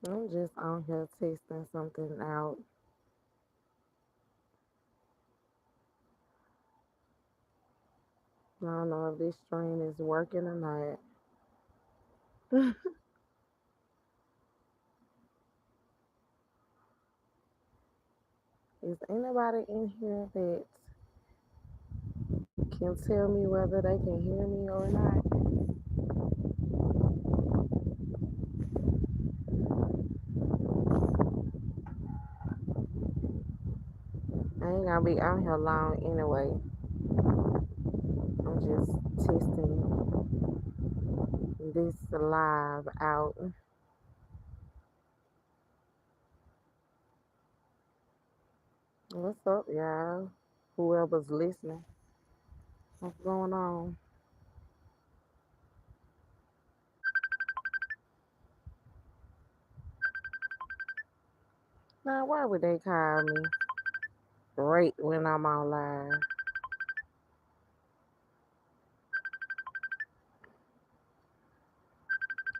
I'm just on here testing something out. I don't know if this stream is working or not. Is anybody in here that can tell me whether they can hear me or not? I ain't gonna be on here long anyway. I'm just testing this live out. What's up, y'all? Whoever's listening, what's going on? Now, why would they call me right when I'm on live?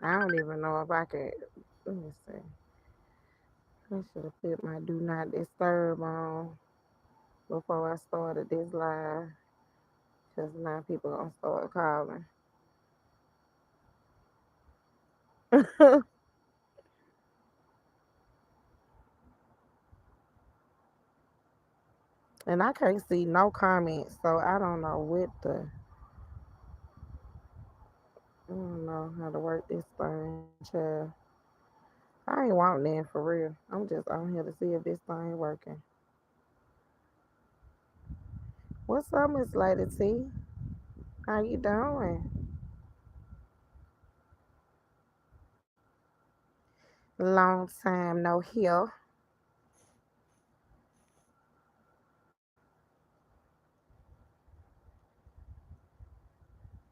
I don't even know if I could. Let me see. I should have put my do not disturb on before I started this live, because now people gonna start calling. And I can't see no comments, so I don't know what the. I don't know how to work this thing, child. I ain't wanting that for real. I'm just on here to see if this thing working. What's up, Miss Lady T? How you doing? Long time no hear.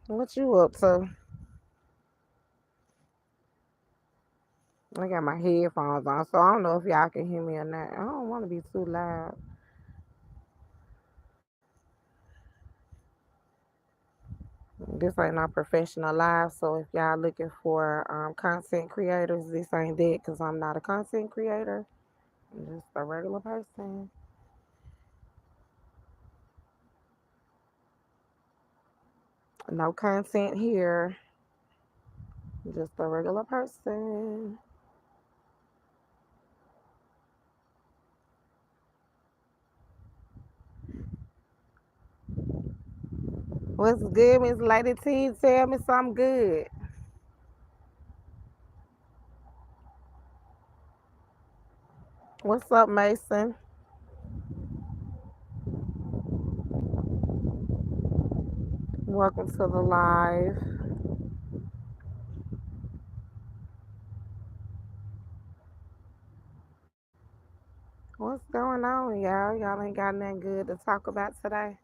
What you up to? I got my headphones on, so I don't know if y'all can hear me or not. I don't want to be too loud. This ain't no professional live, so if y'all looking for content creators, this ain't that because I'm not a content creator. I'm just a regular person. No content here. Just a regular person. What's good, Miss Lady T? Tell me something good. What's up, Mason? Welcome to the live. What's going on, y'all? Y'all ain't got nothing good to talk about today?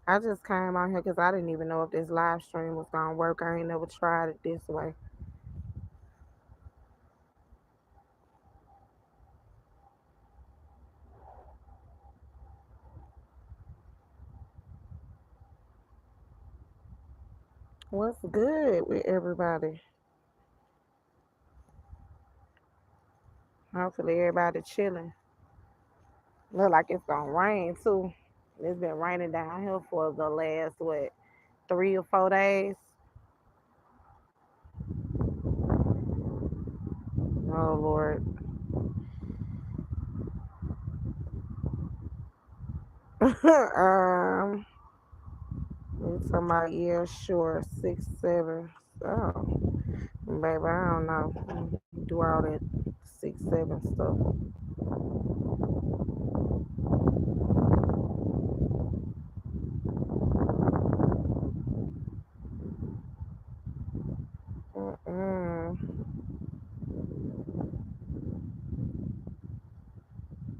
I just came out here because I didn't even know if this live stream was gonna work. I ain't never tried it this way. What's good with everybody? Hopefully everybody chilling. Look like it's gonna rain too. It's been raining down here for the last 3 or 4 days. Oh Lord. um, you talking about, yeah, sure, 6, 7. Oh, baby, I don't know. Do all that 6, 7 stuff. Mm-mm.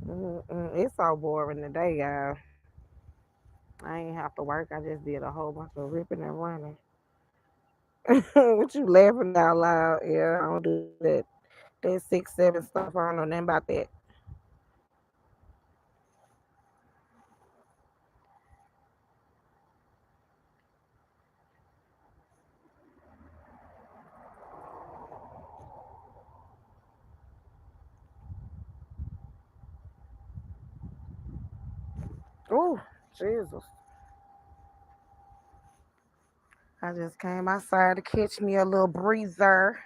Mm-mm. It's so boring today, y'all. I ain't have to work. I just did a whole bunch of ripping and running. What you laughing out loud? Yeah, I don't do that. That 6, 7 stuff. I don't know nothing about that. Oh, Jesus. I just came outside to catch me a little breezer.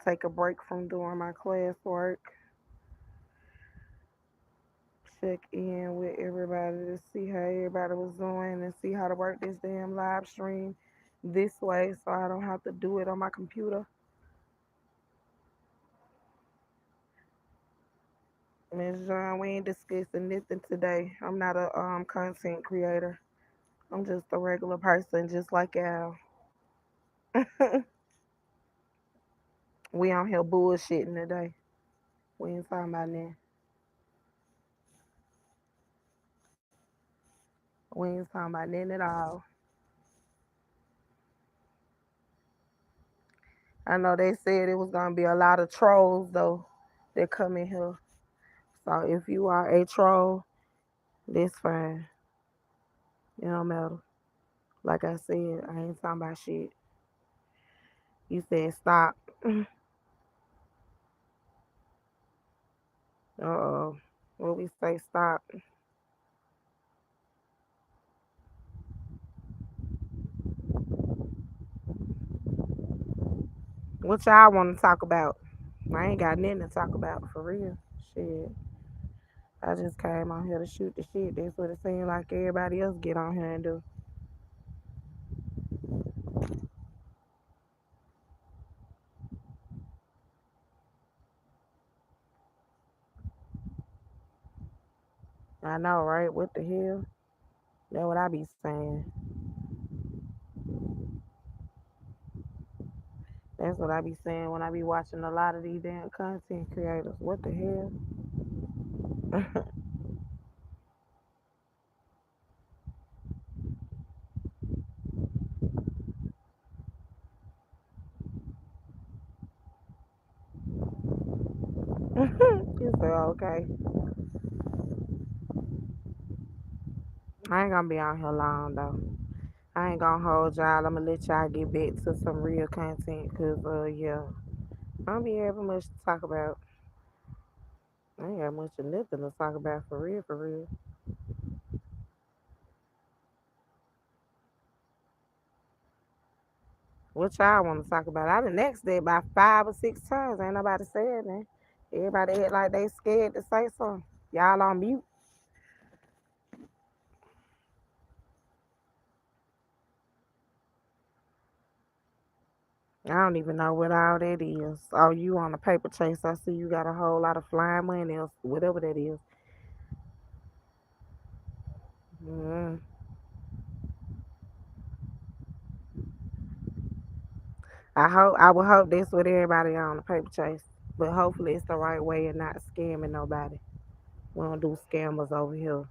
Take a break from doing my classwork. Check in with everybody to see how everybody was doing and see how to work this damn live stream this way so I don't have to do it on my computer. Miss John, we ain't discussing nothing today. I'm not a content creator. I'm just a regular person, just like Al. We on here bullshitting today. We ain't talking about that. We ain't talking about nothing at all. I know they said it was gonna be a lot of trolls though that come in here. So if you are a troll, that's fine. It don't matter. Like I said, I ain't talking about shit. You said stop. Uh-oh. What we say stop. What y'all want to talk about? I ain't got nothing to talk about for real. Shit. I just came on here to shoot the shit. That's what it seemed like everybody else get on here and do. I know, right? What the hell? That's what I be saying. That's what I be saying when I be watching a lot of these damn content creators. What the hell? You say, okay. I ain't gonna be on here long though. I ain't gonna hold y'all. I'm gonna let y'all get back to some real content. Cause, yeah. I don't be having much to talk about. I ain't got much of nothing to talk about for real, for real. What y'all want to talk about? I done next day about 5 or 6 times. Ain't nobody said that. Everybody act like they scared to say something. Y'all on mute. I don't even know what all that is. Oh, you on a paper chase. I see you got a whole lot of flying money or whatever that is. Mm. I would hope that's what everybody on a paper chase. But hopefully it's the right way and not scamming nobody. We don't do scammers over here.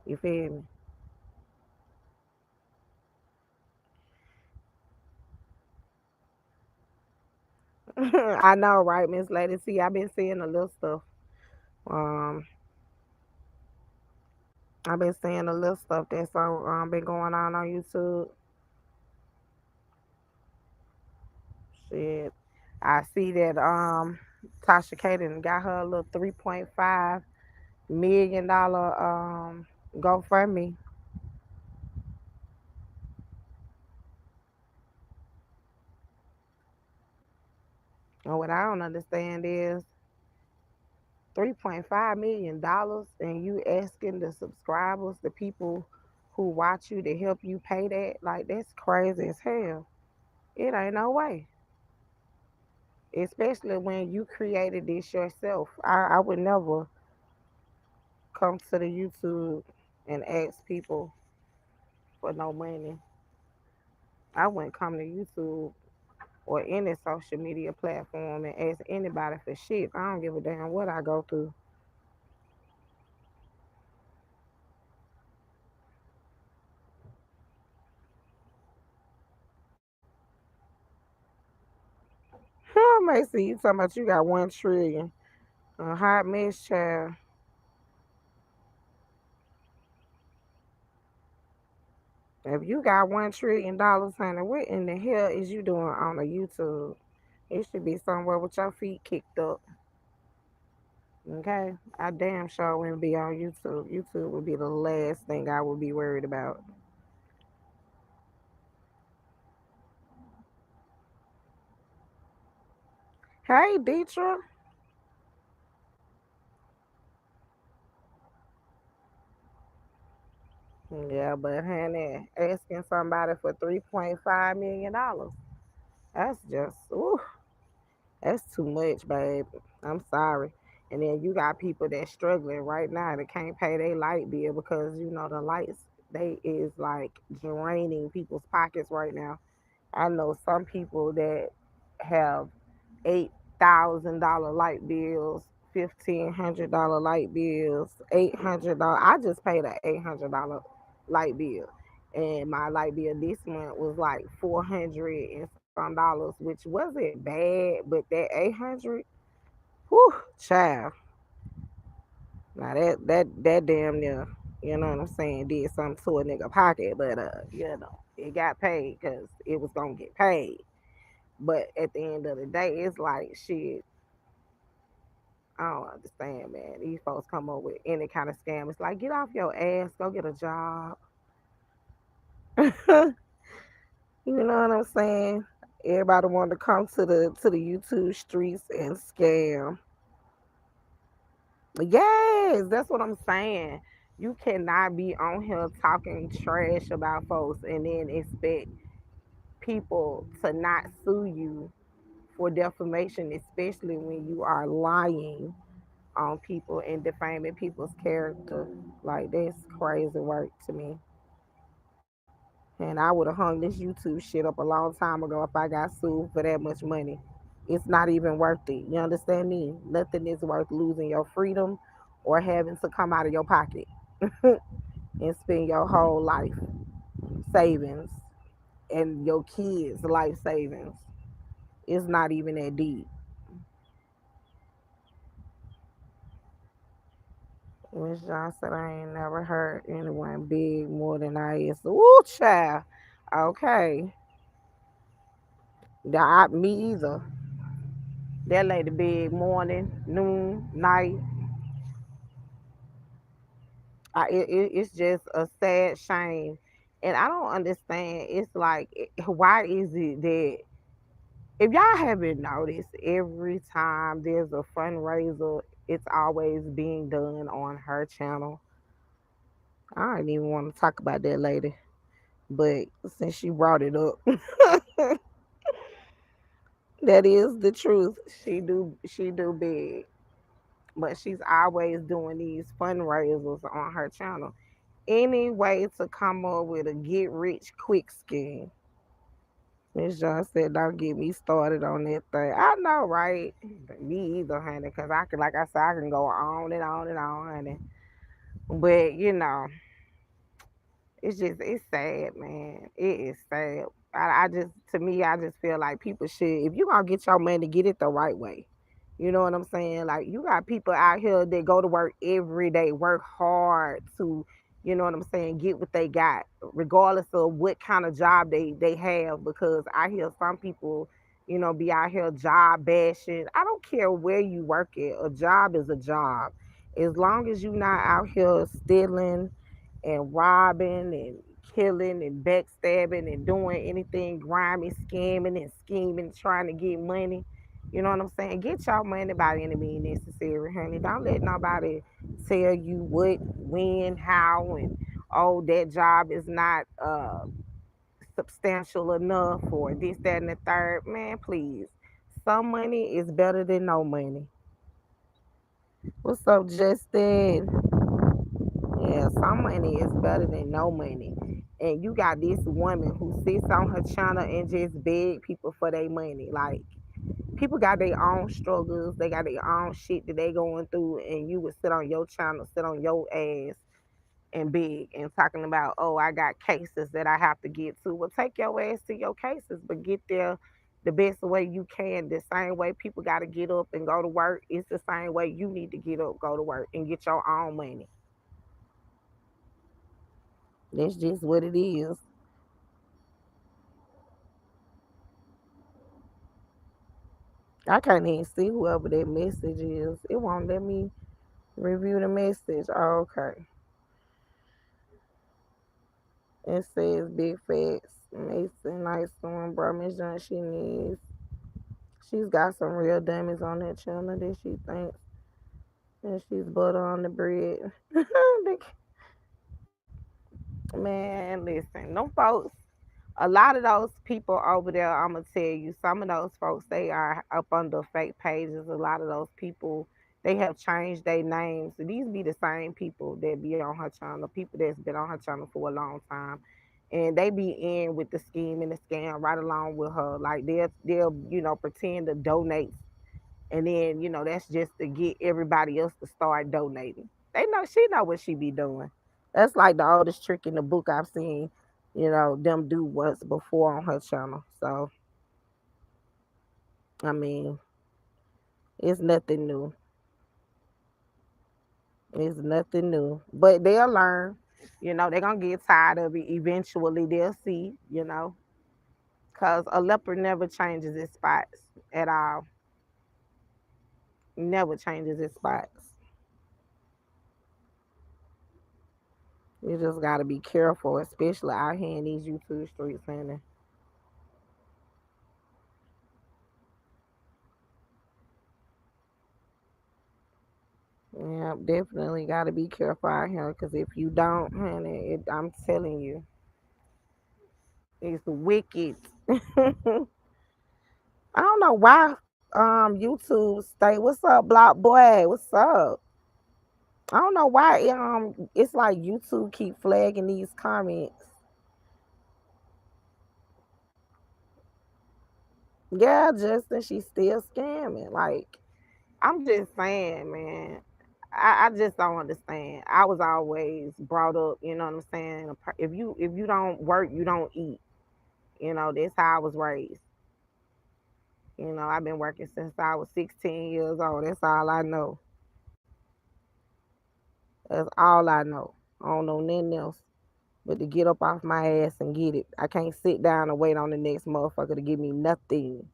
You feel me? I know, right, Miss Lady? See, I've been seeing a little stuff. Um, I've been seeing a little stuff that's been going on YouTube. Shit, I see that Tasha Kaden got her a little $3.5 million GoFundMe. And what I don't understand is $3.5 million, and you asking the subscribers, the people who watch you, to help you pay that. Like, that's crazy as hell. It ain't no way. Especially when you created this yourself. I would never come to the YouTube and ask people for no money. I wouldn't come to YouTube or any social media platform and ask anybody for shit. I don't give a damn what I go through. I may see you talking about you got 1 trillion. A hot mess, child. If you got $1 trillion, honey, what in the hell is you doing on a YouTube? It should be somewhere with your feet kicked up. Okay, I damn sure wouldn't be on YouTube. YouTube would be the last thing I would be worried about. Hey, Deetra. Yeah, but honey, asking somebody for $3.5 million, that's just, ooh, that's too much, babe. I'm sorry. And then you got people that's struggling right now that can't pay their light bill because the lights they is like draining people's pockets right now. I know some people that have $8,000 light bills, $1,500 light bills, $800. I just paid an $800 light bill, and my light bill this month was like 400 and some dollars, which wasn't bad, but that 800, whew, child. Now that damn near, you know what I'm saying, did something to a nigga pocket, but it got paid because it was gonna get paid. But at the end of the day, it's like shit. I don't understand, man. These folks come up with any kind of scam. It's like, get off your ass, go get a job. You know what I'm saying? Everybody want to come to the YouTube streets and scam. Yes, that's what I'm saying. You cannot be on here talking trash about folks and then expect people to not sue you for defamation, especially when you are lying on people and defaming people's character. Like that's crazy work to me. And I would have hung this YouTube shit up a long time ago if I got sued for that much money. It's not even worth it. You understand me? Nothing is worth losing your freedom or having to come out of your pocket and spend your whole life savings and your kids' life savings. It's not even that deep. Miss John said I ain't never heard anyone big more than I is. Ooh, child. Okay. Me either. That lady big morning, noon, night. It's just a sad shame. And I don't understand. It's like, why is it that if y'all haven't noticed, every time there's a fundraiser, it's always being done on her channel. I don't even want to talk about that lady, but since she brought it up, that is the truth. She do big, but she's always doing these fundraisers on her channel. Any way to come up with a get rich quick scheme. Miss John said, "Don't get me started on that thing." I know, right? Me either, honey. Cause I can, like I said, I can go on and on and on, honey. But it's sad, man. It is sad. I just to me, I just feel like people should, if you gonna get your money, get it the right way. You know what I'm saying? Like you got people out here that go to work every day, work hard to, you know what I'm saying, get what they got, regardless of what kind of job they have. Because I hear some people, be out here job bashing. I don't care where you work at. A job is a job. As long as you're not out here stealing and robbing and killing and backstabbing and doing anything grimy, scamming and scheming, trying to get money. You know what I'm saying? Get your money by any means necessary, honey. Don't let nobody tell you what, when, how, and oh, that job is not substantial enough or this, that, and the third. Man, please. Some money is better than no money. What's up, Justin? Yeah, some money is better than no money. And you got this woman who sits on her channel and just beg people for their money. Like people got their own struggles, they got their own shit that they going through, and you would sit on your channel, sit on your ass and beg and talking about, oh, I got cases that I have to get to. Well, take your ass to your cases, but get there the best way you can. The same way people got to get up and go to work, it's the same way you need to get up, go to work, and get your own money. That's just what it is. I can't even see whoever that message is. It won't let me review the message. Oh, okay. It says big facts. Mason, nice one, bro. Miss John, she needs. She's got some real dummies on that channel that she thinks that she's butter on the bread. Man, listen, them folks, a lot of those people over there, I'm gonna tell you, some of those folks, they are up under fake pages. A lot of those people, they have changed their names. So these be the same people that be on her channel, people that's been on her channel for a long time, and they be in with the scheme and the scam right along with her. Like they'll pretend to donate, and then that's just to get everybody else to start donating. They know she know what she be doing. That's like the oldest trick in the book I've seen. Them do once before on her channel. So I mean, it's nothing new. It's nothing new. But they'll learn. They're gonna get tired of it. Eventually they'll see. Cause a leopard never changes its spots at all. Never changes its spots. You just gotta be careful, especially out here in these YouTube streets, honey. Yeah, definitely got to be careful out here because if you don't, honey, I'm telling you, it's wicked. I don't know why YouTube stay. What's up, Block Boy? What's up? I don't know why it's like YouTube keep flagging these comments. Yeah, Justin, she's still scamming. Like I'm just saying, man. I just don't understand. I was always brought up, you know what I'm saying? If you don't work, you don't eat. That's how I was raised. I've been working since I was 16 years old. That's all I know. That's all I know. I don't know nothing else but to get up off my ass and get it. I can't sit down and wait on the next motherfucker to give me nothing.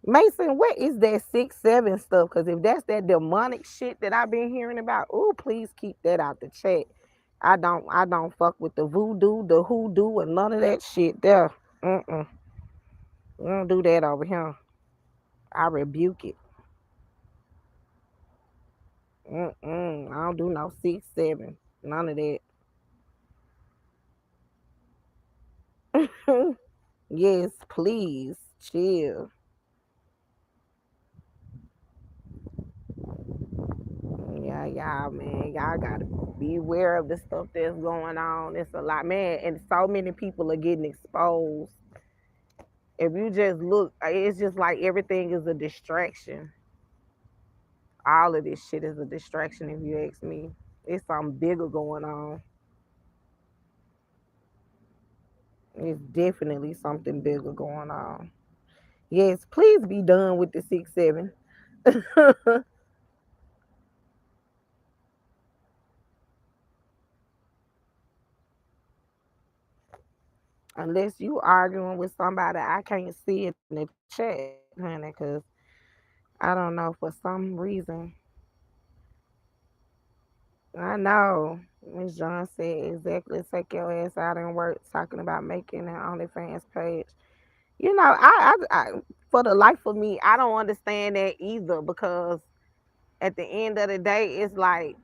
Mason, what is that 6-7 stuff? Because if that's that demonic shit that I've been hearing about, oh, please keep that out the chat. I don't fuck with the voodoo, the hoodoo, and none of that shit there. Mm-mm. We don't do that over here. I rebuke it. Mm-mm. I don't do no 6-7. None of that. Yes, please. Chill. Yeah, y'all, man. Y'all gotta be aware of the stuff that's going on. It's a lot, man. And so many people are getting exposed. If you just look, it's just like everything is a distraction. All of this shit is a distraction, if you ask me. It's something bigger going on. It's definitely something bigger going on. Yes, please be done with the 6-7. Unless you arguing with somebody I can't see it in the chat, honey, because I don't know, for some reason. I know. Miss John said exactly take your ass out and work talking about making an OnlyFans page. I for the life of me, I don't understand that either because at the end of the day, it's like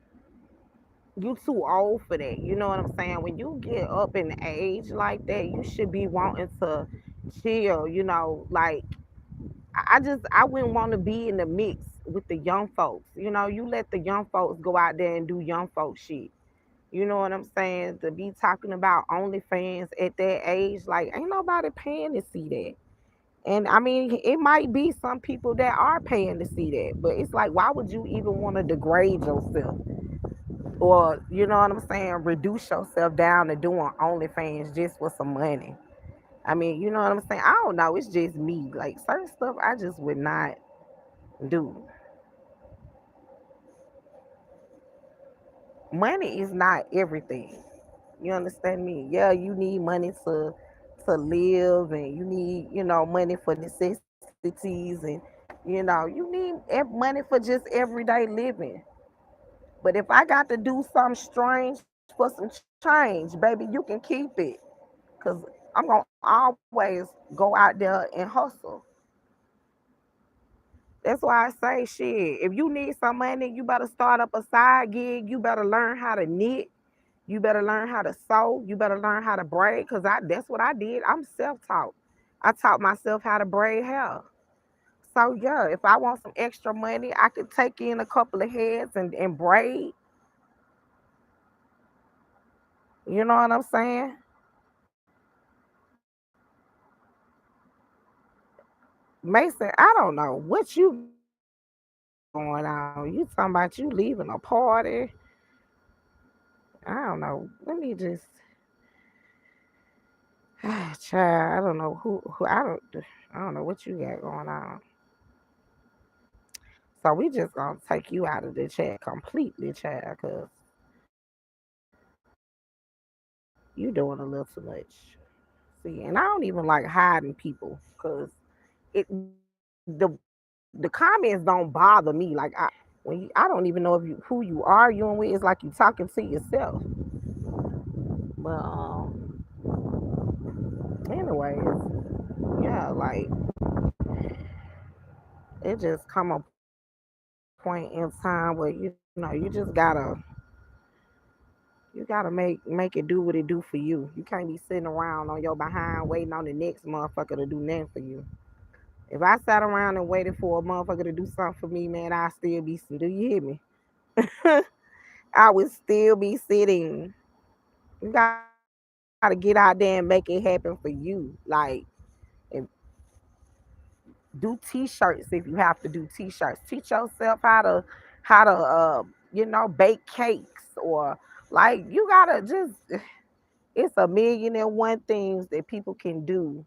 you too old for that. You know what I'm saying? When you get up in age like that, you should be wanting to chill. Like I wouldn't want to be in the mix with the young folks. You let the young folks go out there and do young folks shit. You know what I'm saying? To be talking about OnlyFans at that age, like ain't nobody paying to see that. And I mean, it might be some people that are paying to see that, but it's like, why would you even want to degrade yourself? Or, you know what I'm saying, reduce yourself down to doing OnlyFans just for some money. I mean, you know what I'm saying? I don't know. It's just me. Like certain stuff I just would not do. Money is not everything. You understand me? Yeah, you need money to to live, and you need, money for necessities, and you need money for just everyday living. But if I got to do something strange for some change, baby, you can keep it. Cause I'm gonna always go out there and hustle. That's why I say shit. If you need some money, you better start up a side gig. You better learn how to knit. You better learn how to sew. You better learn how to braid. Cause that's what I did. I'm self-taught. I taught myself how to braid hair. So yeah, if I want some extra money, I could take in a couple of heads and braid. You know what I'm saying? Mason, I don't know what you got going on. You talking about you leaving a party? I don't know. Let me just child, I don't know who, I don't know what you got going on. So we just gonna take you out of the chat completely, child, cause you doing a little too much. See, and I don't even like hiding people, cause the comments don't bother me. Like I don't even know if you who you arguing with. It's like you talking to yourself. But anyways, yeah, like it just come a point in time where you just gotta make it do what it do for you. You can't be sitting around on your behind waiting on the next motherfucker to do nothing for you. If I sat around and waited for a motherfucker to do something for me, man, I still be sitting. Do you hear me? I would still be sitting. You gotta get out there and make it happen for you. Like, and do t-shirts if you have to do t-shirts. Teach yourself how to bake cakes, or like you gotta just it's a million and one things that people can do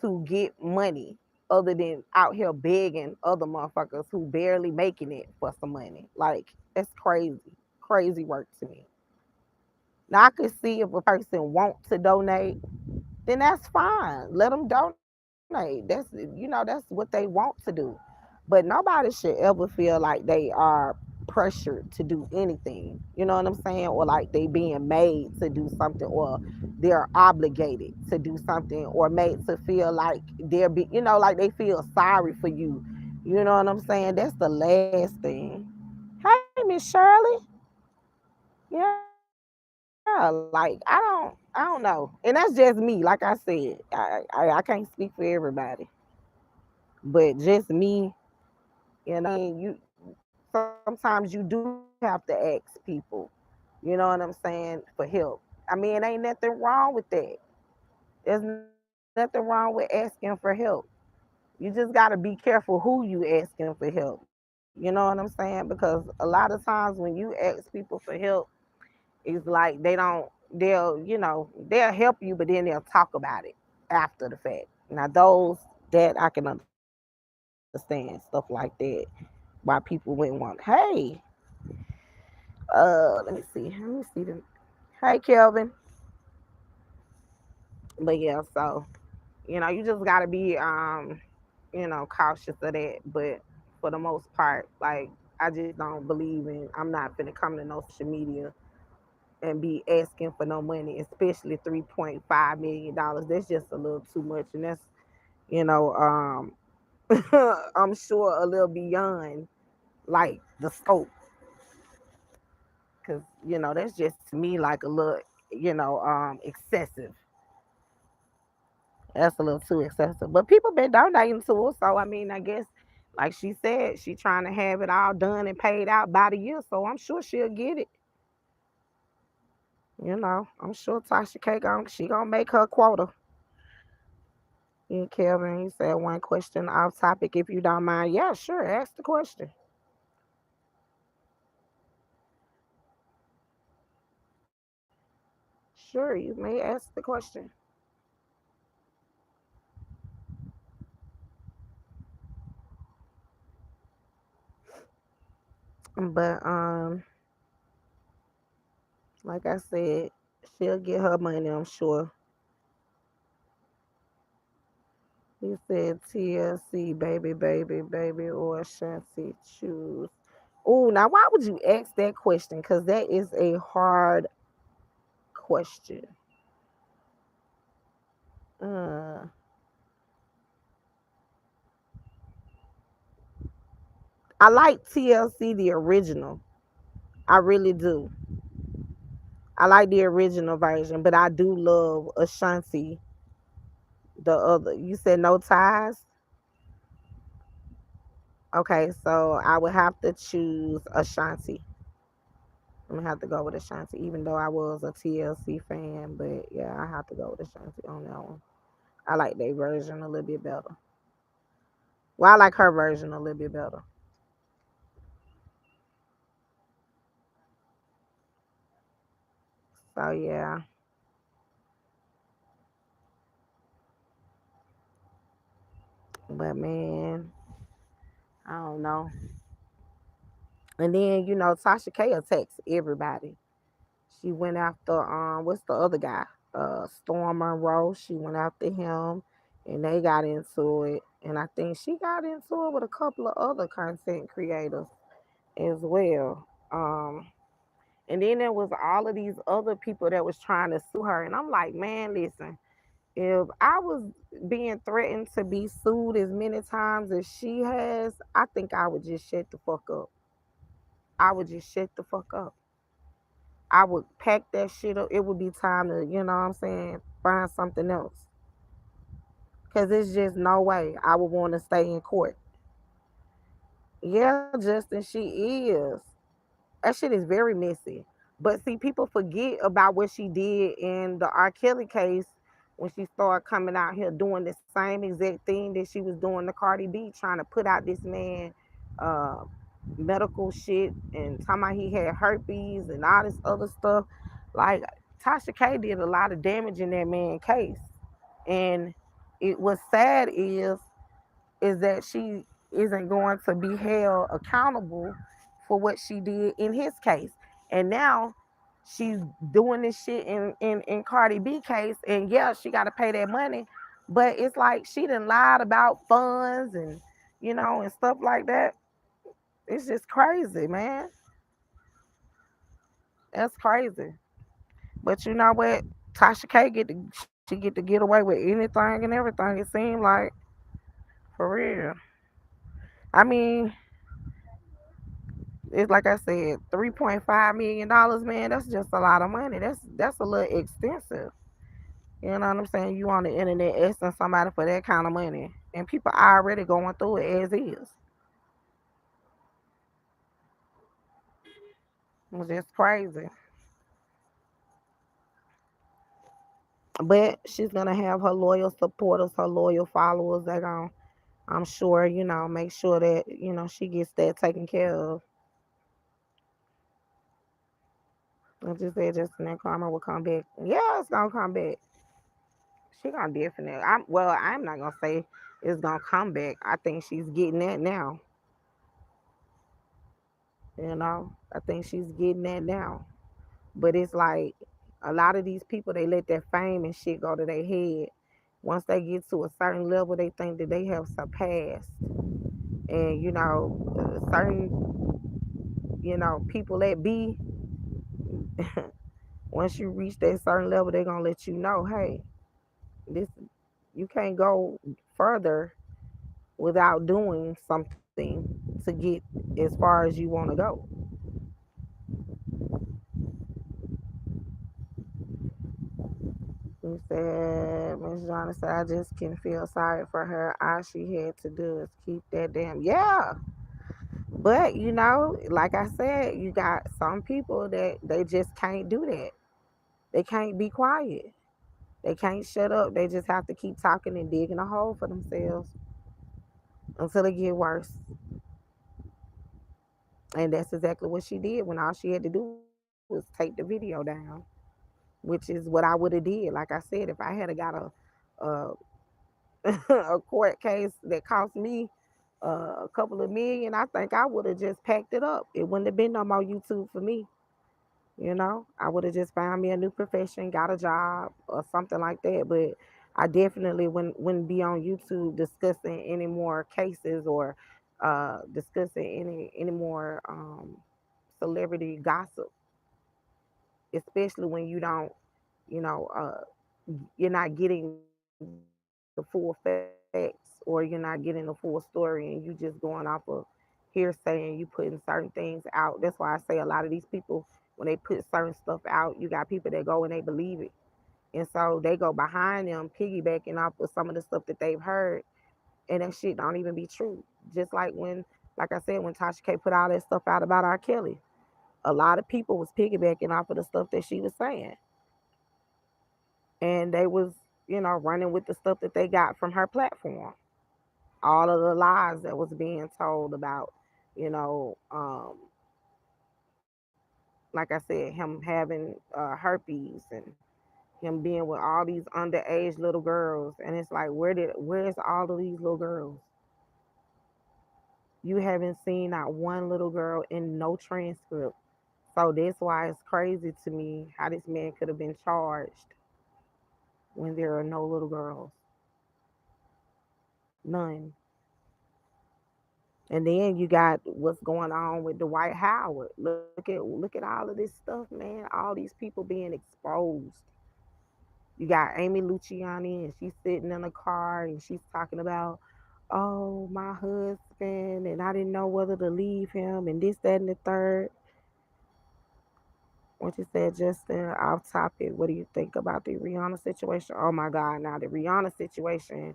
to get money other than out here begging other motherfuckers who barely making it for some money. Like it's crazy. Crazy work to me. Now I could see if a person wants to donate, then that's fine. Let them donate. That's that's what they want to do. But nobody should ever feel like they are pressured to do anything. You know what I'm saying? Or like they being made to do something, or they're obligated to do something, or made to feel like like they feel sorry for you. You know what I'm saying? That's the last thing. Hey, Miss Shirley. Yeah, like I don't know. And that's just me. Like I said, I can't speak for everybody, but just me. Sometimes you do have to ask people. You know what I'm saying, for help. I mean, ain't nothing wrong with that. There's nothing wrong with asking for help. You just got to be careful who you asking for help. You know what I'm saying? Because a lot of times when you ask people for help, it's like they'll help you, but then they'll talk about it after the fact. Now those that I can understand stuff like that, why people wouldn't want. Hey, let me see Hey, Kelvin. But yeah, so you just gotta be cautious of that. But for the most part, like I just don't believe in. I'm not gonna come to no social media and be asking for no money, especially $3.5 million. That's just a little too much, and that's you know um I'm sure a little beyond like the scope, because that's just to me like a little excessive. That's a little too excessive. But people been donating to her, so I mean, I guess like she said, she trying to have it all done and paid out by the year. So I'm sure she'll get it. I'm sure Tasha K she gonna make her quota. And Kelvin, he said one question off topic, if you don't mind. Yeah, sure. Ask the question. Sure, you may ask the question. But like I said, she'll get her money, I'm sure. He said TLC, baby, baby, baby, or Shanti choose. Oh, now why would you ask that question? Because that is a hard question. Uh, I like TLC, the original. I really do. I like the original version, but I do love Ashanti, the other. You said no ties? Okay, so I would have to choose Ashanti. I'm gonna have to go with Ashanti, even though I was a TLC fan. But yeah, I have to go with Ashanti on that one. I like their version a little bit better. Well, I like her version a little bit better. So yeah, but man, I don't know. And then Tasha K attacks everybody. She went after what's the other guy? Storm Monroe. She went after him, and they got into it. And I think she got into it with a couple of other content creators as well. And then there was all of these other people that was trying to sue her, and I'm like, man, listen, if I was being threatened to be sued as many times as she has, I think I would just shut the fuck up. I would just shut the fuck up. I would pack that shit up. It would be time to, you know what I'm saying, find something else. Cause it's just no way I would want to stay in court. Yeah, Justin, she is. That shit is very messy. But see, people forget about what she did in the R. Kelly case when she started coming out here doing the same exact thing that she was doing to Cardi B, trying to put out this man uh, medical shit and talking about he had herpes and all this other stuff. Like Tasha K did a lot of damage in that man's case. And it what's sad is that she isn't going to be held accountable for what she did in his case. And now she's doing this shit in Cardi B case. And yeah, she got to pay that money. But it's like she done lied about funds and, and stuff like that. It's just crazy, man. That's crazy. But you know what? Tasha K she get to get away with anything and everything. It seemed like for real. I mean, it's like I said, $3.5 million, man. That's just a lot of money. That's a little expensive. You know what I'm saying? You on the internet asking somebody for that kind of money, and people already going through it as is. It's just crazy. But she's gonna have her loyal supporters, her loyal followers. They're gonna, I'm sure, make sure that she gets that taken care of. I just said Justin and Karma will come back. Yeah, it's gonna come back. She gonna definitely. I'm not gonna say it's gonna come back. I think she's getting that now. I think she's getting that now. But it's like a lot of these people, they let their fame and shit go to their head. Once they get to a certain level, they think that they have surpassed. And certain people that be, once you reach that certain level, they're gonna let you know, hey, this you can't go further without doing something to get as far as you want to go. He said, Miss Johnson said, I just can feel sorry for her. All she had to do is keep that damn. Yeah. But, like I said, you got some people that they just can't do that. They can't be quiet. They can't shut up. They just have to keep talking and digging a hole for themselves until it get worse. And that's exactly what she did when all she had to do was take the video down, which is what I would have did. Like I said, if I had got a a court case that cost me a couple of million, I think I would have just packed it up. It wouldn't have been no more YouTube for me. I would have just found me a new profession, got a job or something like that. But I definitely wouldn't be on YouTube discussing any more cases or discussing any more celebrity gossip, especially when you don't, you know, you're not getting the full facts or you're not getting the full story, and you just going off of hearsay and you putting certain things out. That's why I say a lot of these people, when they put certain stuff out, you got people that go and they believe it. And so they go behind them, piggybacking off of some of the stuff that they've heard, and that shit don't even be true. Just like when, like I said, when Tasha K put all that stuff out about R. Kelly, a lot of people was piggybacking off of the stuff that she was saying, and they was, running with the stuff that they got from her platform. All of the lies that was being told about, you know, like I said, him having herpes and him being with all these underage little girls, and it's like, where's all of these little girls? You haven't seen not one little girl in no transcript. So that's why it's crazy to me how this man could have been charged when there are no little girls, none. And then you got what's going on with Dwight Howard. Look at all of this stuff, man. All these people being exposed. You got Amy Luciani, and she's sitting in a car and she's talking about, oh, my husband, and I didn't know whether to leave him, and this, that, and the third. What you said, Justin, off topic. What do you think about the Rihanna situation? Oh my God, now the Rihanna situation.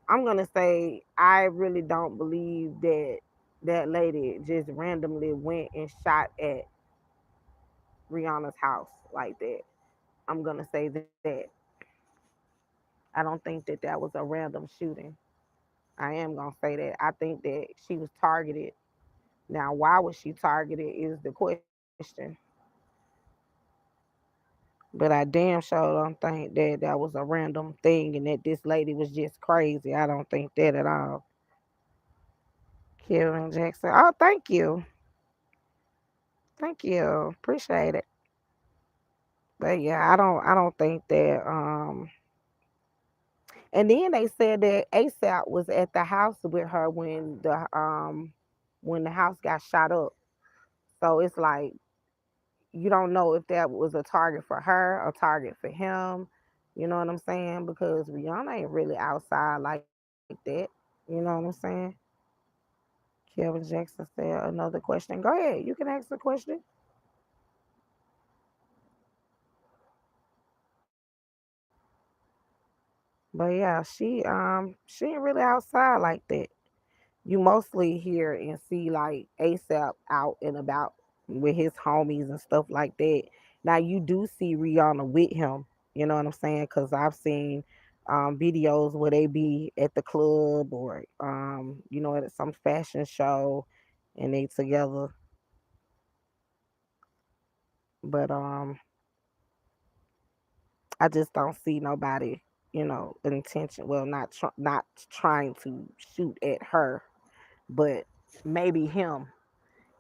I'm gonna say I really don't believe that that lady just randomly went and shot at Rihanna's house like that. I'm gonna say that. I don't think that that was a random shooting. I am gonna say that. I think that she was targeted. Now, why was she targeted is the question. But I damn sure don't think that that was a random thing and that this lady was just crazy. I don't think that at all. Kevin Jackson. Oh, thank you. Thank you. Appreciate it. But yeah, I don't think that and then they said that ASAP was at the house with her when the house got shot up. So it's like you don't know if that was a target for her, a target for him. You know what I'm saying? Because Rihanna ain't really outside like that. You know what I'm saying? Kevin Jackson said another question. Go ahead. You can ask the question. But yeah, she ain't really outside like that. You mostly hear and see like ASAP out and about with his homies and stuff like that. Now you do see Rihanna with him, you know what I'm saying? Because I've seen videos where they be at the club or at some fashion show and they together. But I just don't see nobody, intention. Well, not trying to shoot at her, but maybe him,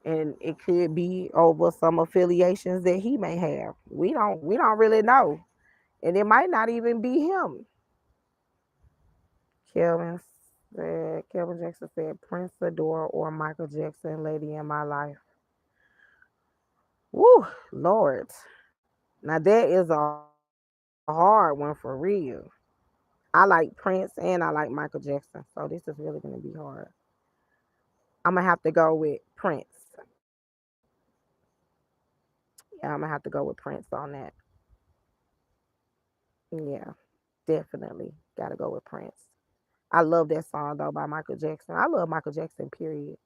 and it could be over some affiliations that he may have. We don't really know, and it might not even be him. Kevin Jackson said Prince Adore or Michael Jackson, Lady in My Life. Woo, Lord. Now that is a hard one for real. I like Prince and I like Michael Jackson, so this is really gonna be hard. I'm gonna have to go with Prince. Yeah, I'm gonna have to go with Prince on that. Yeah, definitely gotta go with Prince. I love that song though by Michael Jackson. I love Michael Jackson, period.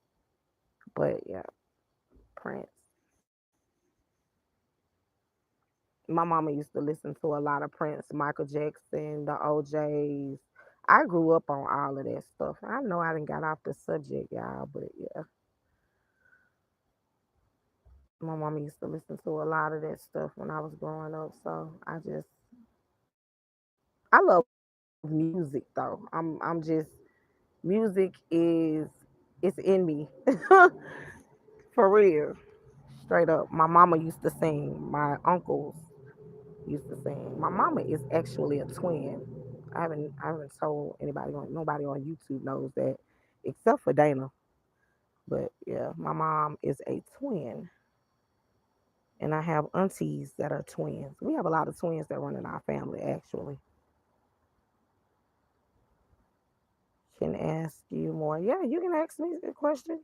But yeah, Prince. My mama used to listen to a lot of Prince, Michael Jackson, the OJs. I grew up on all of that stuff. I know I didn't got off the subject, y'all, but yeah, my mama used to listen to a lot of that stuff when I was growing up. So I love music though. I'm just music is it's in me. For real. Straight up. My mama used to sing. My uncles used to sing. My mama is actually a twin. I haven't told nobody on YouTube knows that, except for Dana. But yeah, my mom is a twin, and I have aunties that are twins. We have a lot of twins that run in our family. Actually, can ask you more. Yeah, you can ask me a question.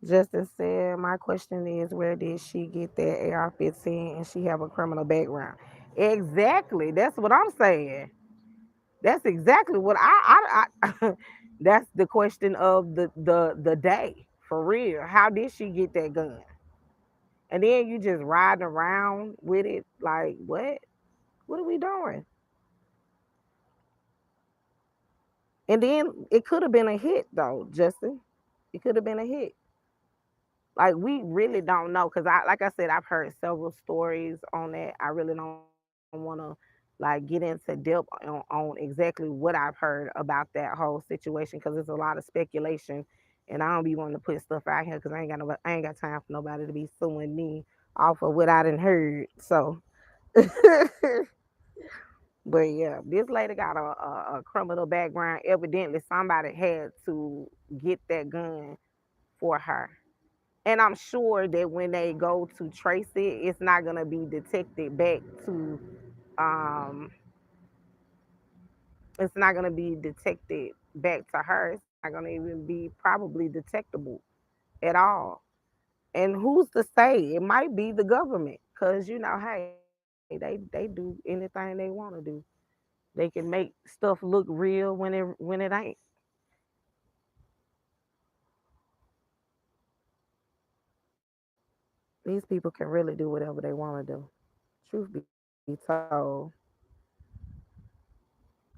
Justin said, "My question is, where did she get that AR-15 and she have a criminal background?" Exactly. That's what I'm saying. That's exactly what I that's the question of the day for real. How did she get that gun? And then you just riding around with it like what? What are we doing? And then it could have been a hit though, Justin. It could have been a hit. Like we really don't know because like I said, I've heard several stories on that. I really don't want to like get into depth on exactly what I've heard about that whole situation because there's a lot of speculation, and I don't be wanting to put stuff out here because I ain't got time for nobody to be suing me off of what I done heard. So, but yeah, this lady got a criminal background. Evidently, somebody had to get that gun for her. And I'm sure that when they go to trace it, it's not gonna be detected back to um it's not gonna be detected back to her. It's not gonna even be probably detectable at all. And who's to say? It might be the government, cause hey, they do anything they want to do. They can make stuff look real when it ain't. These people can really do whatever they want to do. Truth be told,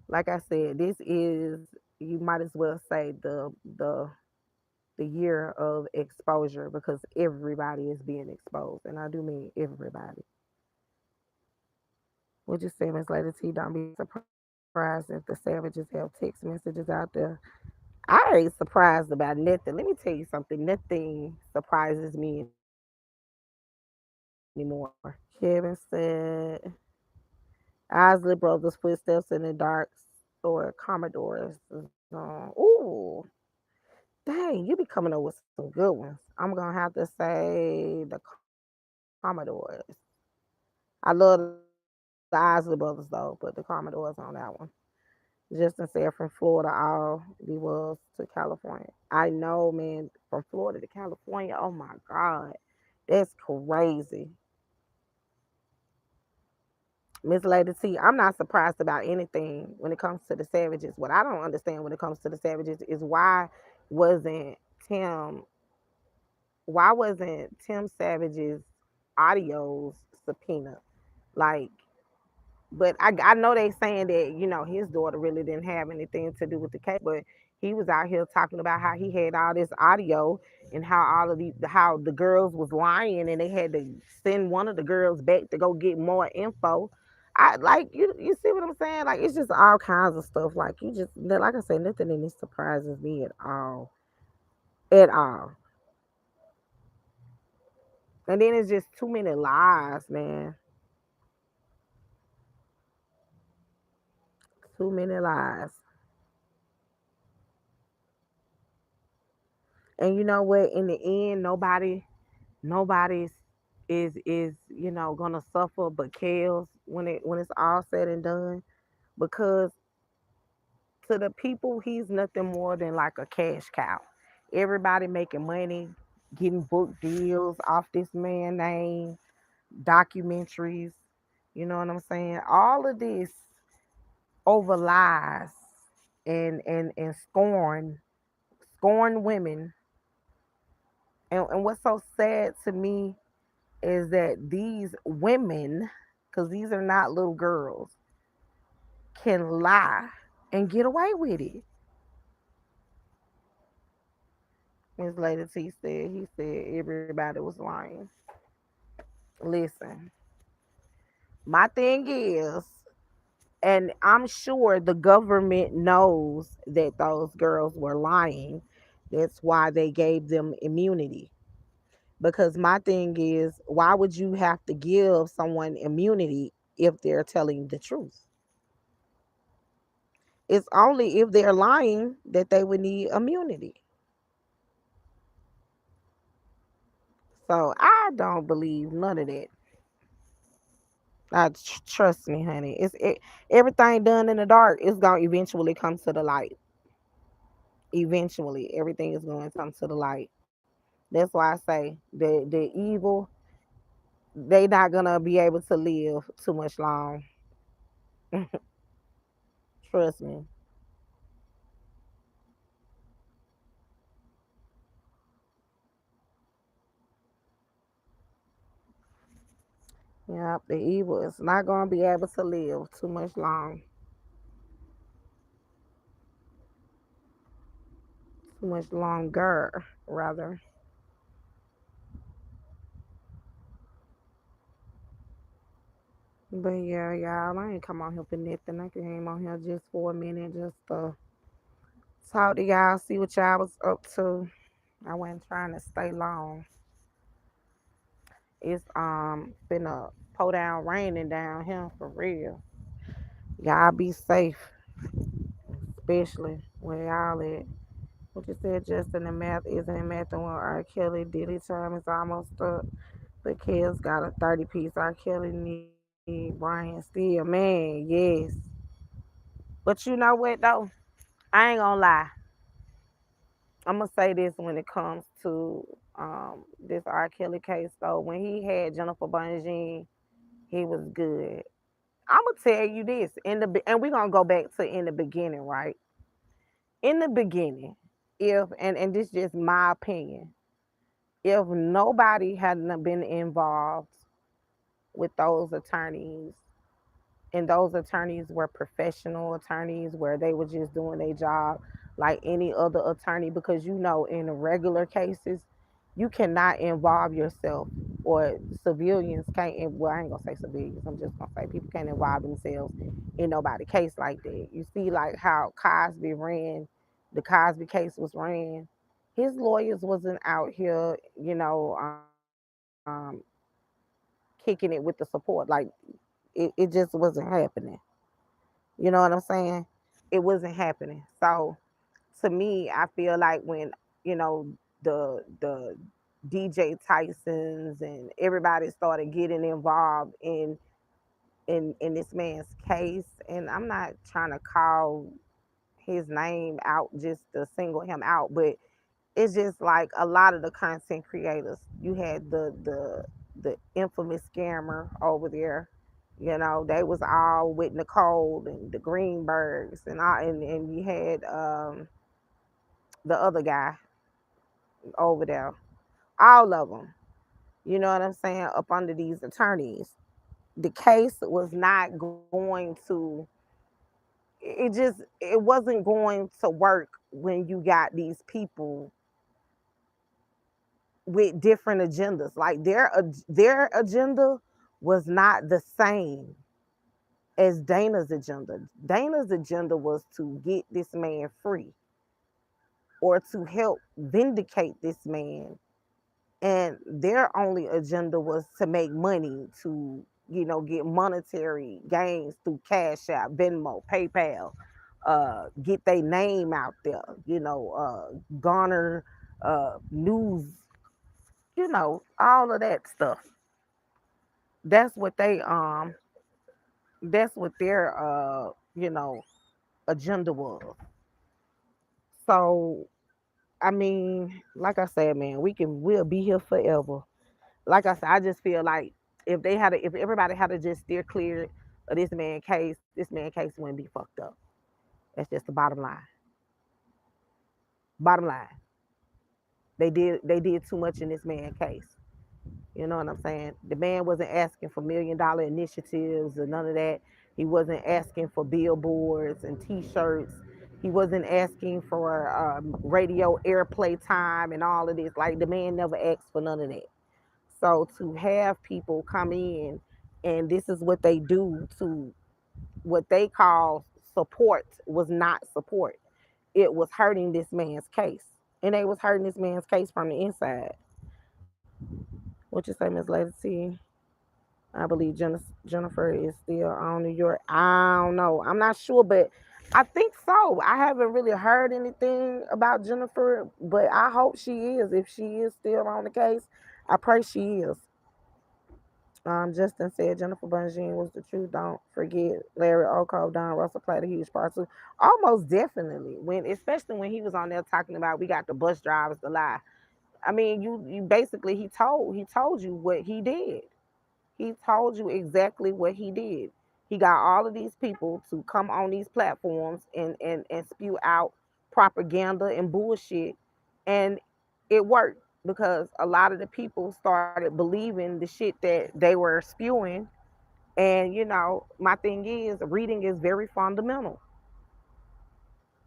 like I said, this is, you might as well say, the year of exposure because everybody is being exposed, and I do mean everybody. Would you say, Miss Lady T? Don't be surprised if the savages have text messages out there. I ain't surprised about nothing. Let me tell you something. Nothing surprises me anymore. Kevin said, Isley Brothers footsteps in the dark or Commodores. Ooh, dang, you be coming up with some good ones. I'm gonna have to say the Commodores. I love the Isley Brothers though, but the Commodores on that one. Justin said from Florida all he was to California. I know, man, from Florida to California. Oh my God, that's crazy. Miss Lady T, I'm not surprised about anything when it comes to the Savages. What I don't understand when it comes to the Savages is wasn't Tim, why wasn't Tim Savage's audios subpoenaed? Like, but I know they saying that his daughter really didn't have anything to do with the case, but he was out here talking about how he had all this audio and how the girls was lying and they had to send one of the girls back to go get more info. I like you see what I'm saying? Like it's just all kinds of stuff. Like like I said, nothing in this surprises me at all. At all. And then it's just too many lies, man. Too many lies. And you know what? In the end, nobody's is gonna suffer but Kels when it's all said and done because to the people he's nothing more than like a cash cow. Everybody making money, getting book deals off this man name, documentaries. You know what I'm saying? All of this over lies and scorn women. And what's so sad to me is that these women, because these are not little girls, can lie and get away with it. Miss Lady T said, he said everybody was lying. Listen, my thing is, and I'm sure the government knows that those girls were lying. That's why they gave them immunity. Because my thing is, why would you have to give someone immunity if they're telling the truth? It's only if they're lying that they would need immunity. So I don't believe none of that. Trust me, honey. Everything done in the dark is gonna eventually come to the light. Eventually, everything is going to come to the light. That's why I say the evil, they not gonna be able to live too much long. Trust me. Yeah, the evil is not gonna be able to live too much long. Too much longer, rather. But yeah, y'all, I ain't come on here for nothing. I came on here just for a minute, just to talk to y'all, see what y'all was up to. I wasn't trying to stay long. It's been a pour down raining down here for real. Y'all be safe, especially where y'all at. What you said, Justin, the math isn't in math and when R. Kelly did his time is almost up. The kids got a 30-piece R. Kelly need Brian Steele. Man, yes. But you know what though? I ain't gonna lie. I'm gonna say this when it comes to this R. Kelly case though. When he had Jennifer Bungie, he was good. I'm gonna tell you this and we're gonna go back to in the beginning, right? In the beginning, if and this is just my opinion, if nobody hadn't been involved with those attorneys, and those attorneys were professional attorneys where they were just doing their job like any other attorney, because you know in regular cases you cannot involve yourself, or civilians can't, well, I ain't gonna say civilians, I'm just gonna say people can't involve themselves in nobody case like that. You see like how Cosby ran, the Cosby case was ran, his lawyers wasn't out here, kicking it with the support. Like it just wasn't happening. You know what I'm saying? It wasn't happening. So to me, I feel like when, you know, the DJ Tysons and everybody started getting involved in this man's case, and I'm not trying to call his name out just to single him out, but it's just like a lot of the content creators. You had the infamous scammer over there. You know, they was all with Nicole and the Greenbergs and all, and you had the other guy over there. All of them. You know what I'm saying? Up under these attorneys. The case was not going to. It wasn't going to work when you got these people with different agendas. Like their agenda was not the same as Dana's agenda. Dana's agenda was to get this man free or to help vindicate this man. And their only agenda was to make money, to, get monetary gains through Cash App, Venmo, PayPal, get their name out there, garner news, all of that stuff. That's what their agenda was. So I mean, like I said, man, we'll be here forever. Like I said, I just feel like if everybody had to just steer clear of this man case wouldn't be fucked up. That's just the bottom line. Bottom line. They did too much in this man case. You know what I'm saying? The man wasn't asking for $1 million initiatives or none of that. He wasn't asking for billboards and T-shirts. He wasn't asking for radio airplay time and all of this. Like the man never asked for none of that. So to have people come in and this is what they do to what they call support was not support. It was hurting this man's case. And they was hurting this man's case from the inside. What you say, Miss Lady T? I believe Jennifer is still on New York. I don't know. I'm not sure, but I think so. I haven't really heard anything about Jennifer, but I hope she is. If she is still on the case, I pray she is. Justin said Jennifer Bunjean was the truth. Don't forget Larry Okoff, Don Russell played a huge part too. Almost definitely. When especially when he was on there talking about we got the bus drivers to lie. I mean, you basically he told you what he did. He told you exactly what he did. He got all of these people to come on these platforms and spew out propaganda and bullshit. And it worked because a lot of the people started believing the shit that they were spewing. And, my thing is, reading is very fundamental.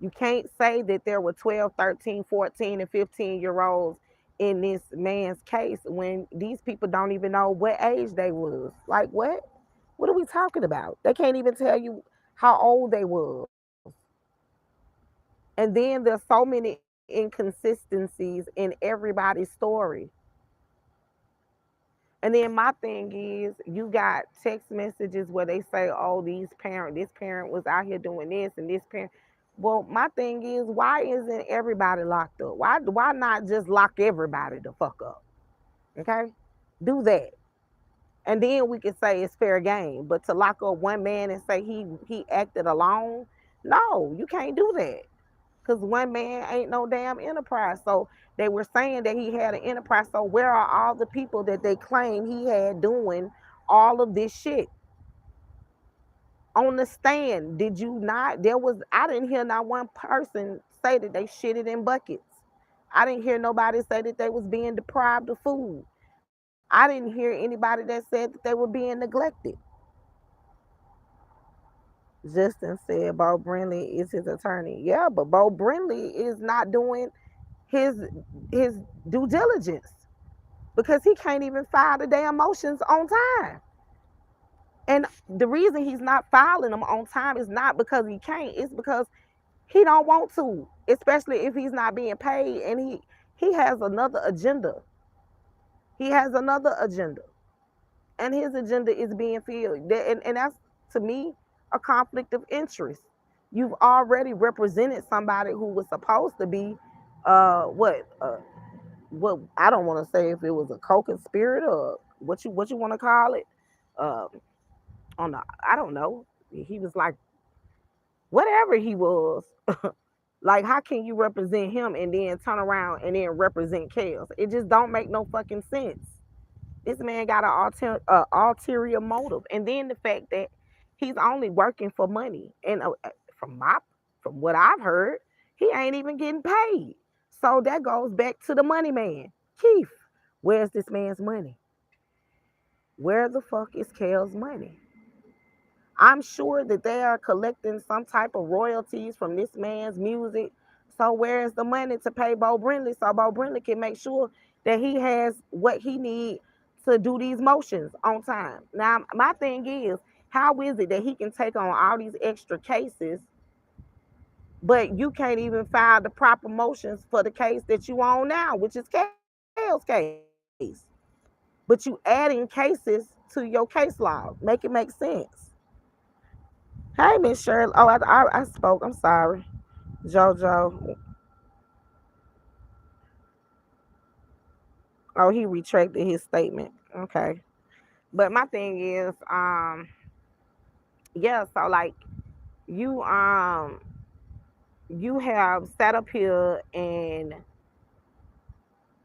You can't say that there were 12, 13, 14, and 15-year-olds in this man's case when these people don't even know what age they was. Like what? What are we talking about? They can't even tell you how old they was. And then there's so many inconsistencies in everybody's story. And then my thing is, you got text messages where they say, "Oh, this parent was out here doing this, and this parent." Well, my thing is, why isn't everybody locked up? Why not just lock everybody the fuck up? Okay, do that, and then we can say it's fair game. But to lock up one man and say he acted alone, no, you can't do that. Because one man ain't no damn enterprise. So they were saying that he had an enterprise. So where are all the people that they claim he had doing all of this shit? On the stand, did you not? I didn't hear not one person say that they shitted in buckets. I didn't hear nobody say that they was being deprived of food. I didn't hear anybody that said that they were being neglected. Justin said Bo Brinley is his attorney. Yeah, but Bo Brinley is not doing his his due diligence because he can't even file the damn motions on time. And the reason he's not filing them on time is not because he can't, it's because he don't want to, especially if he's not being paid and he has another agenda. He has another agenda. And his agenda is being filled. And that's to me a conflict of interest. You've already represented somebody who was supposed to be what I don't want to say if it was a co-conspirator or what you want to call it. Um, on the I don't know. He was like whatever he was. Like how can you represent him and then turn around and then represent Kels? It just don't make no fucking sense. This man got an ulterior motive, and then the fact that he's only working for money, and from my from what I've heard, he ain't even getting paid. So that goes back to the money man, Keith. Where's this man's money? Where the fuck is Kel's money? I'm sure that they are collecting some type of royalties from this man's music. So where's the money to pay Bo Brinley so Bo Brinley can make sure that he has what he needs to do these motions on time? Now, my thing is, how is it that he can take on all these extra cases, but you can't even file the proper motions for the case that you own now, which is Kale's case? But you adding cases to your case log. Make it make sense. Hey, Miss Shirley. Oh, I spoke. I'm sorry. JoJo. Oh, he retracted his statement. Okay. But my thing is, yeah, so like you you have sat up here and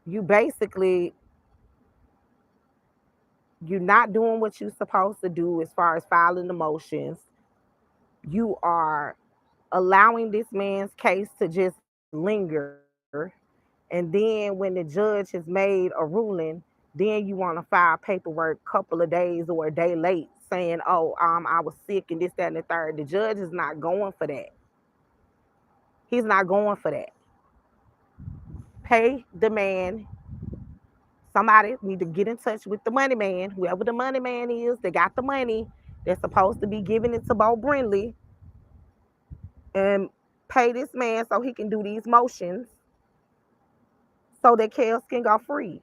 you basically you're not doing what you're supposed to do as far as filing the motions. You are allowing this man's case to just linger. And then when the judge has made a ruling, then you want to file paperwork a couple of days or a day late saying, oh, I was sick and this, that, and the third. The judge is not going for that. He's not going for that. Pay the man. Somebody need to get in touch with the money man, whoever the money man is. They got the money. They're supposed to be giving it to Bo Brinley and pay this man so he can do these motions so that Kels can go free.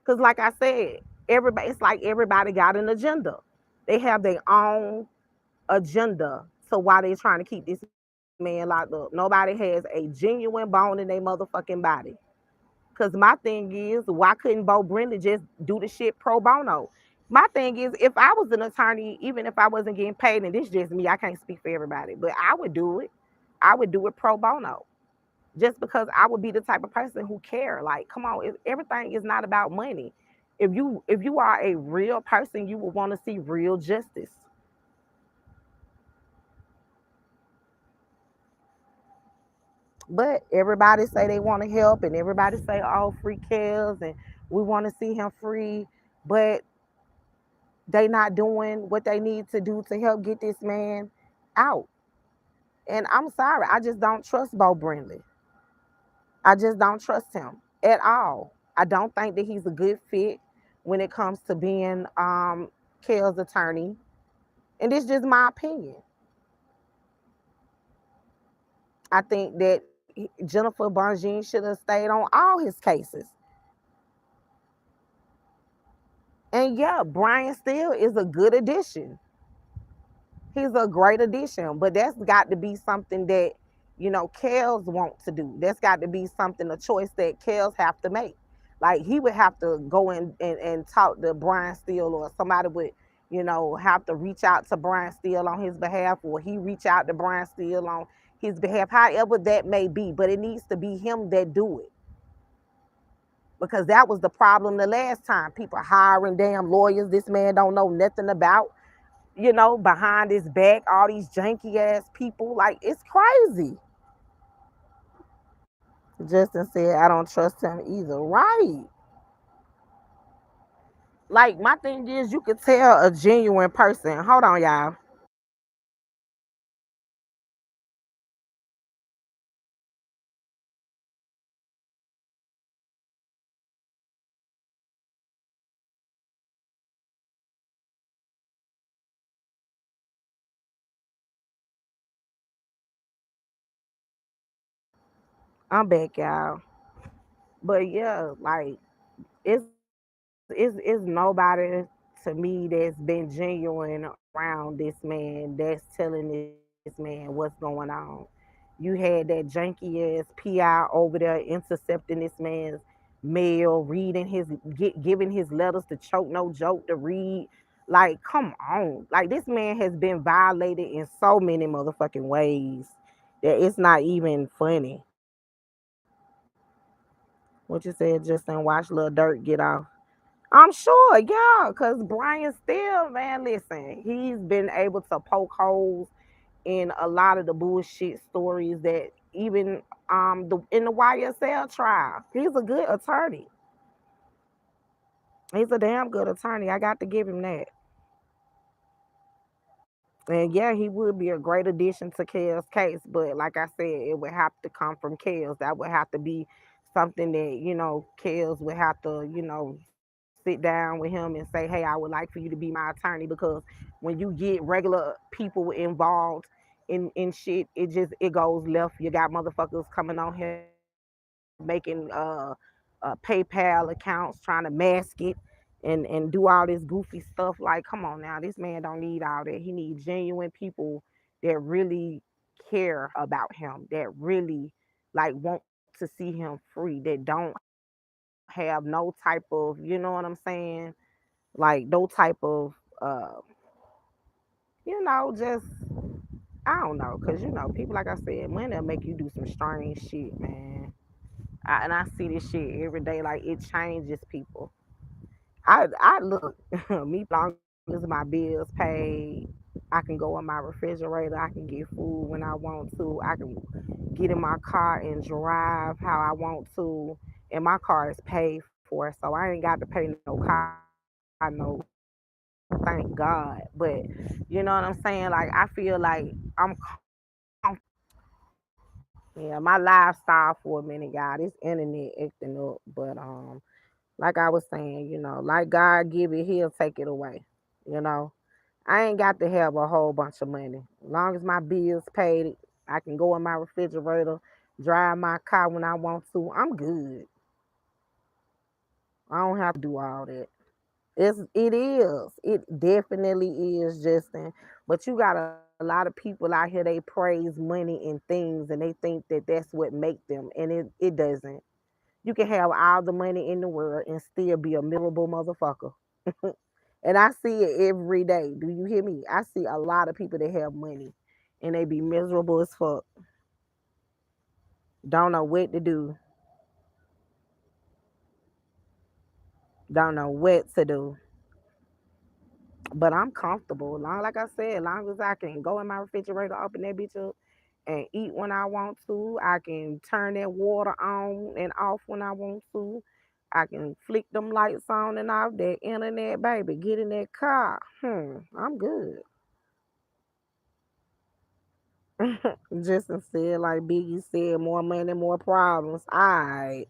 Because like I said, everybody it's like everybody got an agenda. They have their own agenda to why they trying to keep this man locked up. Nobody has a genuine bone in their motherfucking body. Cause my thing is, why couldn't Bo Brenda just do the shit pro bono? My thing is, if I was an attorney, even if I wasn't getting paid, and this just me, I can't speak for everybody, but I would do it. I would do it pro bono, just because I would be the type of person who care. Like, come on, everything is not about money. If you are a real person, you will want to see real justice. But everybody say they want to help, and everybody say, "Oh, free kills," and we want to see him free. But they not doing what they need to do to help get this man out. And I'm sorry, I just don't trust Bo Brindley. I just don't trust him at all. I don't think that he's a good fit when it comes to being Kel's attorney. And this is just my opinion. I think that Jennifer Bonjean should have stayed on all his cases. And yeah, Brian Steele is a good addition. He's a great addition, but that's got to be something that, Kels want to do. That's got to be something, a choice that Kels have to make. Like, he would have to go in and talk to Brian Steele, or somebody would, have to reach out to Brian Steele on his behalf, or he reach out to Brian Steele on his behalf, however that may be. But it needs to be him that do it, because that was the problem the last time. People hiring damn lawyers this man don't know nothing about, behind his back, all these janky ass people. Like, it's crazy. Justin said, I don't trust him either. Right. Like, my thing is, you could tell a genuine person. Hold on, y'all. I'm back, y'all. But yeah, like, it's nobody to me that's been genuine around this man, that's telling this man what's going on. You had that janky ass PI over there intercepting this man's mail, reading giving his letters to Choke No Joke to read. Like, come on. Like, this man has been violated in so many motherfucking ways that it's not even funny. What you said, Justin? Watch Lil Dirt get off. I'm sure, yeah, because Brian Steele, man, listen, he's been able to poke holes in a lot of the bullshit stories that even in the YSL trial. He's a good attorney. He's a damn good attorney. I got to give him that. And yeah, he would be a great addition to Kel's case, but like I said, it would have to come from Kel's. That would have to be something that, Kel's would have to, sit down with him and say, hey, I would like for you to be my attorney, because when you get regular people involved in shit, it goes left. You got motherfuckers coming on here making PayPal accounts, trying to mask it and do all this goofy stuff. Like, come on now, this man don't need all that. He needs genuine people that really care about him, that really like want to see him free, that don't have no type of, what I'm saying, like no type of just, I don't know, because people, like I said, money will make you do some strange shit, man. And I see this shit every day. Like, it changes people. I look, me long as my bills paid, I can go in my refrigerator. I can get food when I want to. I can get in my car and drive how I want to. And my car is paid for, so I ain't got to pay no car note. Thank God. But you know what I'm saying? Like, I feel like I'm comfortable. Yeah, my lifestyle for a minute, y'all. This internet acting up. But like I was saying, like God give it, he'll take it away. You know. I ain't got to have a whole bunch of money. As long as my bills paid, I can go in my refrigerator, drive my car when I want to. I'm good. I don't have to do all that. It is. It definitely is, Justin. But you got a lot of people out here, they praise money and things and they think that that's what make them. And it doesn't. You can have all the money in the world and still be a miserable motherfucker. And I see it every day. Do you hear me? I see a lot of people that have money and they be miserable as fuck. Don't know what to do. Don't know what to do. But I'm comfortable. Long like I said, long as I can go in my refrigerator, open that bitch up and eat when I want to. I can turn that water on and off when I want to. I can flick them lights on and off that internet, baby. Get in that car. I'm good. Just said, like Biggie said, more money, more problems. All right.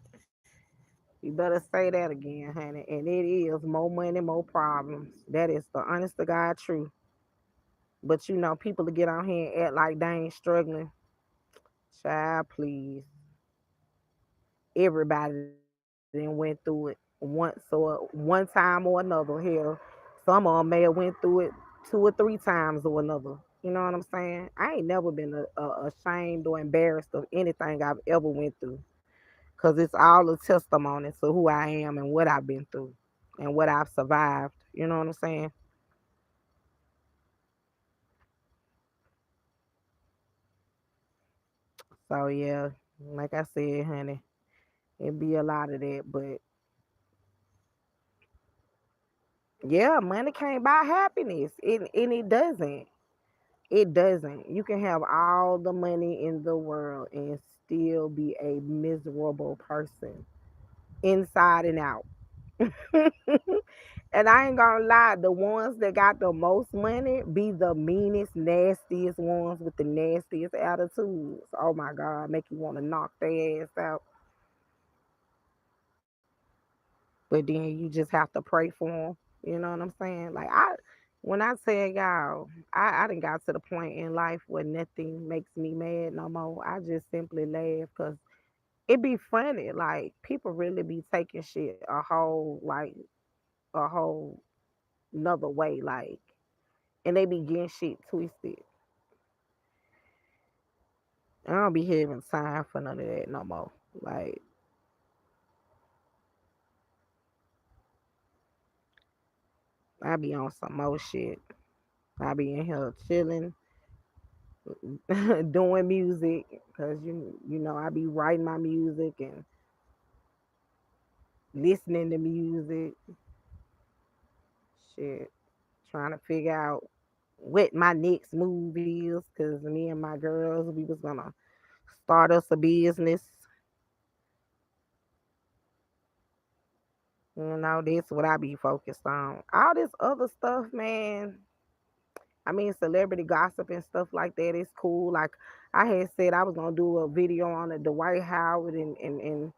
You better say that again, honey. And it is more money, more problems. That is the honest to God truth. But people to get on here and act like they ain't struggling. Child, please. Everybody then went through it one time or another. Hell, some of them may have went through it 2 or 3 times or another. You know what I'm saying? I ain't never been ashamed or embarrassed of anything I've ever went through, cause it's all a testimony to who I am and what I've been through and what I've survived. You know what I'm saying? So yeah, like I said, honey, it be a lot of that, but yeah, money can't buy happiness. And it doesn't. It doesn't. You can have all the money in the world and still be a miserable person inside and out. And I ain't gonna lie, the ones that got the most money be the meanest, nastiest ones with the nastiest attitudes. Oh my God, make you want to knock their ass out. But then you just have to pray for them. You know what I'm saying? Like when I tell y'all, I done got to the point in life where nothing makes me mad no more. I just simply laugh because it be funny. Like people really be taking shit a whole another way. Like, and they be getting shit twisted. I don't be having time for none of that no more. Like I be on some more shit. I be in here chilling, doing music because I be writing my music and listening to music, shit, trying to figure out what my next move is because me and my girls, we was gonna start us a business. That's what I be focused on. All this other stuff, man. I mean, celebrity gossip and stuff like that is cool. Like I had said, I was gonna do a video on the Dwight Howard and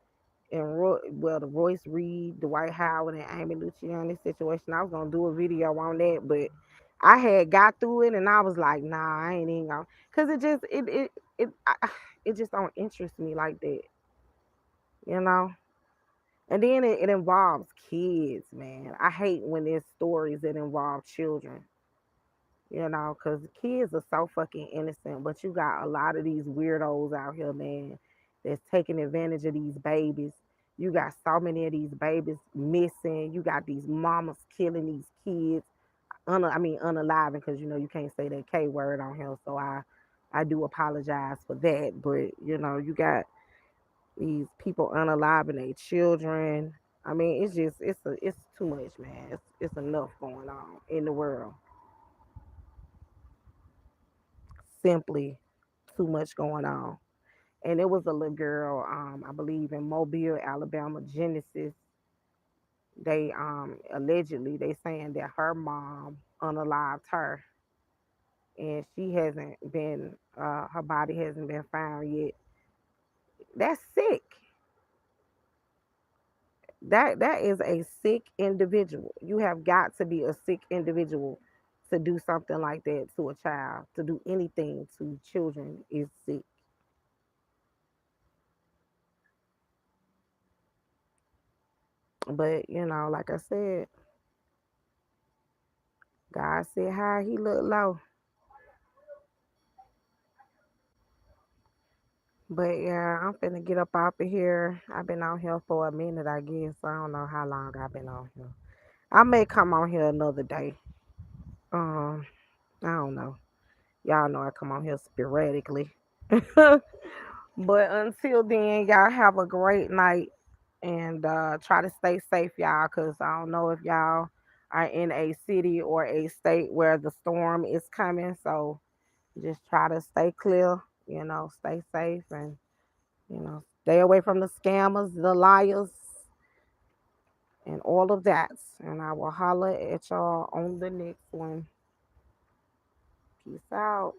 the Royce Reed, Dwight Howard, and Amy Luciani situation. I was gonna do a video on that, but I had got through it, and I was like, nah, I ain't even gonna, cause it just don't interest me like that, you know. And then it involves kids, man. I hate when there's stories that involve children, cause kids are so fucking innocent, but you got a lot of these weirdos out here, man, that's taking advantage of these babies. You got so many of these babies missing. You got these mamas killing these kids. Unalive, because you can't say that K word on here. So I do apologize for that. But you got these people unaliving their children. I mean, it's too much, man. It's enough going on in the world. Simply too much going on. And it was a little girl, I believe in Mobile, Alabama, Genesis. They allegedly they saying that her mom unalived her, and she hasn't been her body hasn't been found yet. That's sick. That is a sick individual. You have got to be a sick individual to do something like that to a child. To do anything to children is sick. But like I said, God said hi, he looked low. But yeah, I'm finna get up off of here. I've been on here for a minute, I guess. I don't know how long I've been on here. I may come on here another day. Um, I don't know. Y'all know I come on here sporadically. But until then, y'all have a great night and try to stay safe, y'all, because I don't know if y'all are in a city or a state where the storm is coming. So just try to stay clear, stay safe and, stay away from the scammers, the liars, and all of that. And I will holler at y'all on the next one. Peace out.